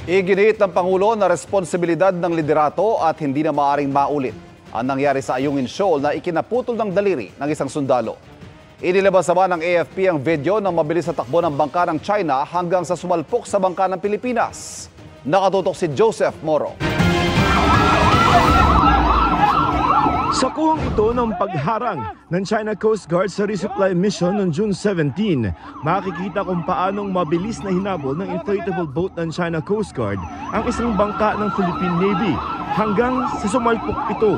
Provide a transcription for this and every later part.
Iginiit ng Pangulo na responsibilidad ng liderato at hindi na maaring maulit ang nangyari sa Ayungin Shoal na ikinaputol ng daliri ng isang sundalo. Inilabas naman ng AFP ang video ng mabilis na takbo ng bangka ng China hanggang sa sumalpok sa bangka ng Pilipinas. Nakatutok si Joseph Moro. Sa kuhang ito ng pagharang ng China Coast Guard sa resupply mission noong June 17, makikita kung paanong mabilis na hinabol ng inflatable boat ng China Coast Guard ang isang bangka ng Philippine Navy hanggang sa sumalpok ito.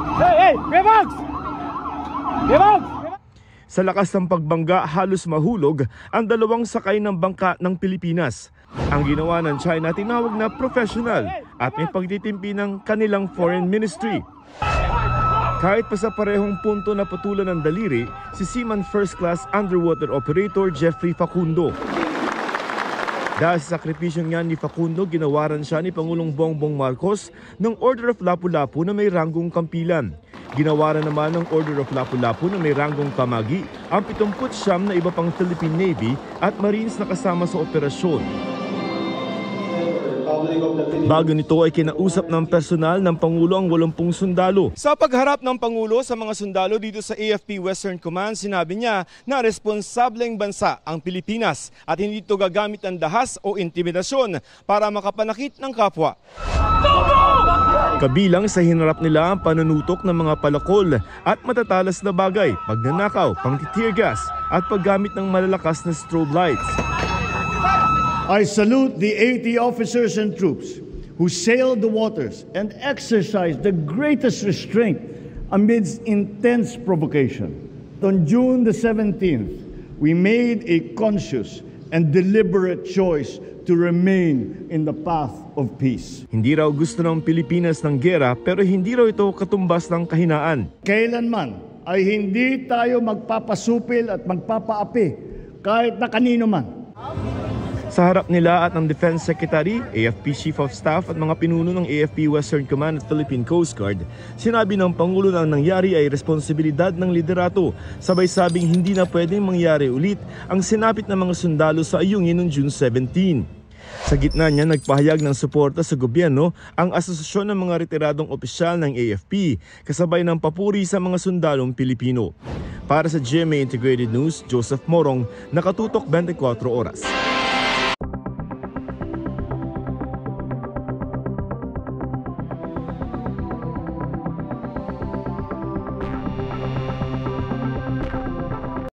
Sa lakas ng pagbangga, halos mahulog ang dalawang sakay ng bangka ng Pilipinas. Ang ginawa ng China tinawag na professional at may pagtitimpi ng kanilang foreign ministry. Kahit pa sa parehong punto na patulan ng daliri, si Seaman First Class Underwater Operator Jeffrey Facundo. Dahil sa sakripisyon nga ni Facundo, ginawaran siya ni Pangulong Bongbong Marcos ng Order of Lapu-Lapu na may ranggong kampilan. Ginawaran naman ng Order of Lapu-Lapu na may ranggong kamagi ang 79 na iba pang Philippine Navy at Marines na kasama sa operasyon. Bago nito ay kinausap ng personal ng Pangulo ang 80 sundalo. Sa pagharap ng Pangulo sa mga sundalo dito sa AFP Western Command, sinabi niya na responsableng bansa ang Pilipinas at hindi ito gagamit ng dahas o intimidasyon para makapanakit ng kapwa. Kabilang sa hinarap nila ang panunutok ng mga palakol at matatalas na bagay, pagnanakaw, pang-tear gas at paggamit ng malalakas na strobe lights. I salute the 80 officers and troops who sailed the waters and exercised the greatest restraint amidst intense provocation. On June the 17th, we made a conscious and deliberate choice to remain in the path of peace. Hindi raw gusto ng Pilipinas ng giyera pero hindi raw ito katumbas ng kahinaan. Kailanman ay hindi tayo magpapasupil at magpapaapi kahit na kanino man. Sa harap nila at ng Defense Secretary, AFP Chief of Staff at mga pinuno ng AFP Western Command at Philippine Coast Guard, sinabi ng Pangulo na ang nangyari ay responsibilidad ng liderato. Sabay sabing hindi na pwedeng mangyari ulit ang sinapit ng mga sundalo sa Ayungin noong June 17. Sa gitna niya, nagpahayag ng suporta sa gobyerno ang Asosasyon ng mga Retiradong Opisyal ng AFP, kasabay ng papuri sa mga sundalong Pilipino. Para sa GMA Integrated News, Joseph Morong, nakatutok 24 oras.